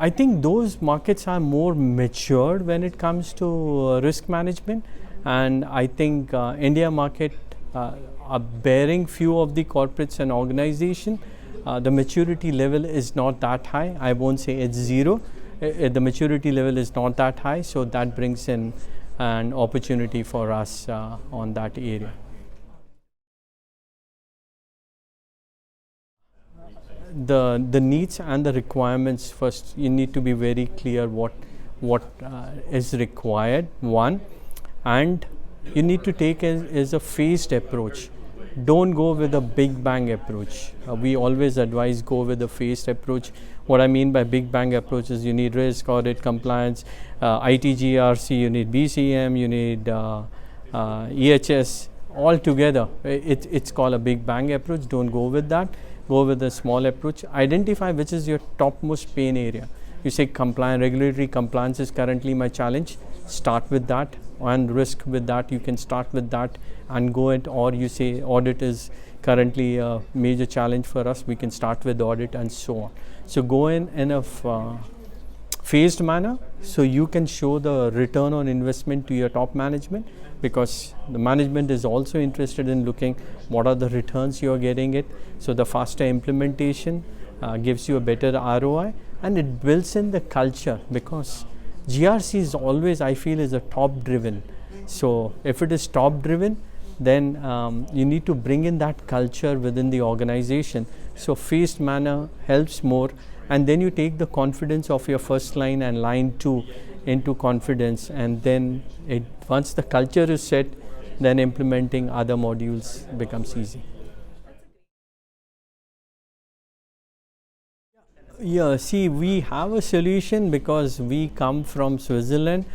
I think those markets are more matured when it comes to risk management, and I think India market are bearing few of the corporates and organization. The maturity level is not that high. I won't say it's zero. The maturity level is not that high, so that brings in an opportunity for us on that area. The needs and the requirements, first you need to be very clear what is required, one, and you need to take as a phased approach. Don't go with a big bang approach. We always advise go with a phased approach. What I mean by big bang approach is you need risk, audit, compliance, IT GRC, you need BCM, you need EHS, all together. It's called a big bang approach. Don't go with that. Go with a small approach. Identify which is your topmost pain area. You say regulatory compliance is currently my challenge. Start with that, and risk with that. You can start with that and go it, or you say audit is currently a major challenge for us. We can start with audit and so on. So go in a phased manner, so you can show the return on investment to your top management, because the management is also interested in looking what are the returns you are getting it. So the faster implementation gives you a better ROI, and it builds in the culture, because GRC is always, I feel, is a top driven. So if it is top driven, then you need to bring in that culture within the organization. So phased manner helps more, and then you take the confidence of your first line and line 2 into confidence, and then once the culture is set, then implementing other modules becomes easy. Yeah, see, we have a solution because we come from Switzerland,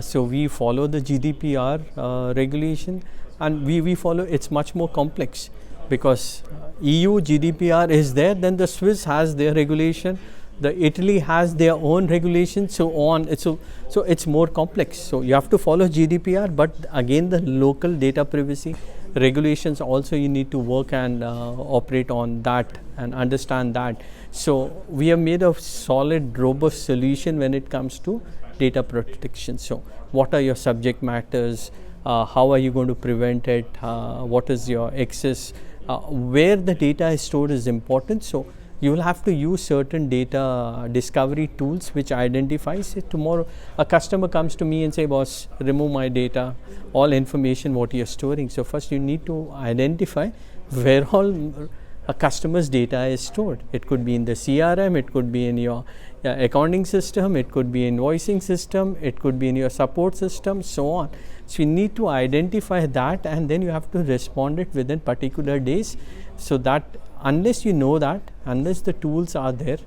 so we follow the GDPR regulation, and we follow, it's much more complex, because EU GDPR is there, then the Swiss has their regulation, the Italy has their own regulation, so on. So it's more complex. So you have to follow GDPR, but again the local data privacy regulations also you need to work and operate on that and understand that. So we have made a solid, robust solution when it comes to data protection. So what are your subject matters? How are you going to prevent it? What is your access? Where the data is stored is important. So you will have to use certain data discovery tools which identifies it. Tomorrow a customer comes to me and say, boss, remove my data, all information what you're storing. So first you need to identify where all a customer's data is stored. It could be in the CRM, it could be in your accounting system, it could be invoicing system, it could be in your support system, so on. So you need to identify that, and then you have to respond it within particular days. So that unless you know that, unless the tools are there,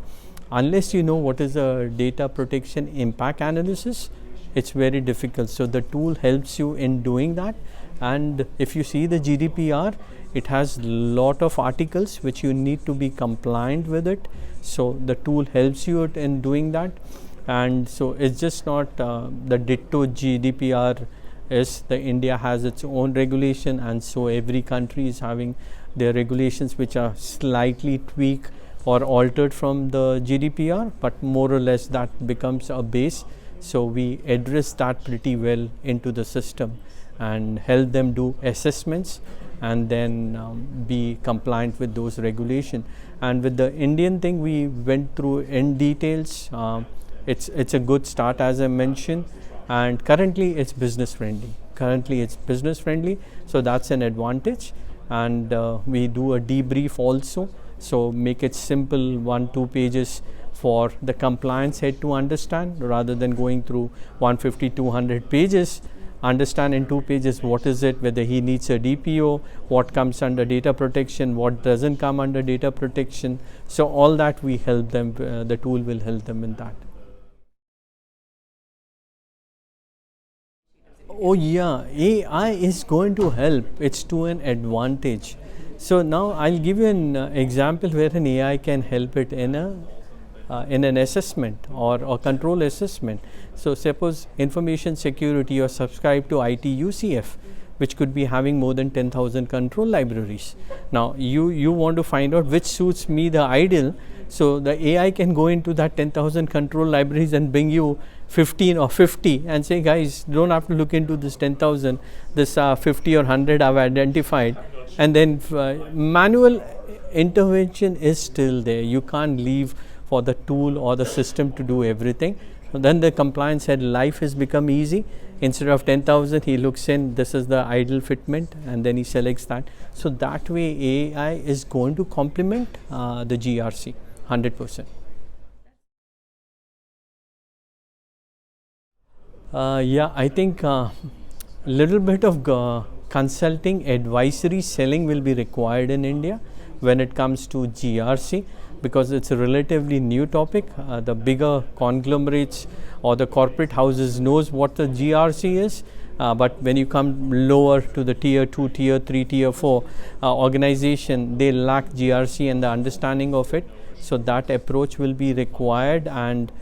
unless you know what is a data protection impact analysis, it's very difficult. So the tool helps you in doing that. And if you see the GDPR, it has lot of articles which you need to be compliant with it. So the tool helps you in doing that. And so it's just not the ditto GDPR is, the India has its own regulation, and so every country is having their regulations which are slightly tweaked or altered from the GDPR, but more or less that becomes a base. So we address that pretty well into the system and help them do assessments and then be compliant with those regulations. And with the Indian thing, we went through in details. It's a good start, as I mentioned, and currently it's business friendly. So that's an advantage. And we do a debrief also, so make it simple, 1-2 pages for the compliance head to understand, rather than going through 150-200 pages. Understand in 2 pages what is it, whether he needs a DPO, what comes under data protection, what doesn't come under data protection. So all that we help them, the tool will help them in that. Oh yeah, AI is going to help. It's to an advantage. So now I'll give you an example where an AI can help it in an assessment or control assessment. So suppose information security, you're subscribed to IT UCF. which could be having more than 10,000 control libraries. Now you want to find out which suits me the ideal, so the AI can go into that 10,000 control libraries and bring you 15 or 50 and say, guys, don't have to look into this 10,000, this 50 or 100 I've identified. And then manual intervention is still there. You can't leave for the tool or the system to do everything. So then the compliance said life has become easy. Instead of 10,000, he looks in, this is the ideal fitment, and then he selects that. So that way AI is going to complement the GRC 100%. Yeah, I think little bit of consulting, advisory, selling will be required in India when it comes to GRC, because it's a relatively new topic. The bigger conglomerates or the corporate houses knows what the GRC is, but when you come lower to the tier 2, tier 3, tier 4 organization, they lack GRC and the understanding of it. So that approach will be required, and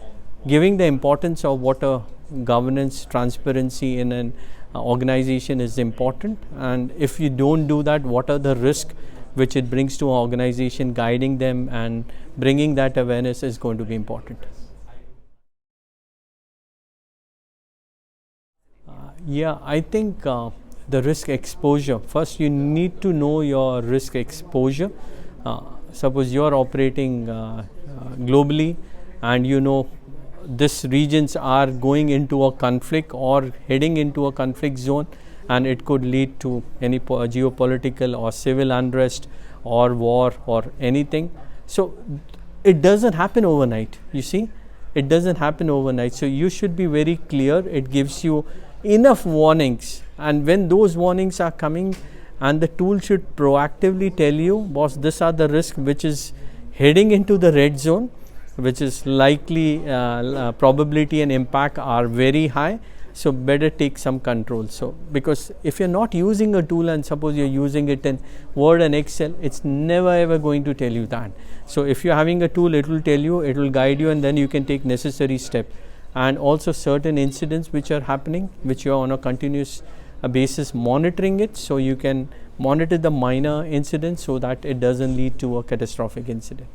giving the importance of what a governance, transparency in an organization is important. And if you don't do that, what are the risks which it brings to an organization, guiding them and bringing that awareness is going to be important. Yeah, I think the risk exposure. First, you need to know your risk exposure. Suppose you are operating globally, and you know these regions are going into a conflict or heading into a conflict zone, and it could lead to any geopolitical or civil unrest or war or anything. So it doesn't happen overnight, you see, it doesn't happen overnight. So you should be very clear. It gives you enough warnings, and when those warnings are coming, and the tool should proactively tell you, boss, these are the risks which is heading into the red zone, which is likely probability and impact are very high, so better take some control. So because if you're not using a tool, and suppose you're using it in Word and Excel, it's never ever going to tell you that. So if you're having a tool, it will tell you, it will guide you, and then you can take necessary step. And also certain incidents which are happening, which you're on a continuous basis monitoring it, so you can monitor the minor incidents so that it doesn't lead to a catastrophic incident.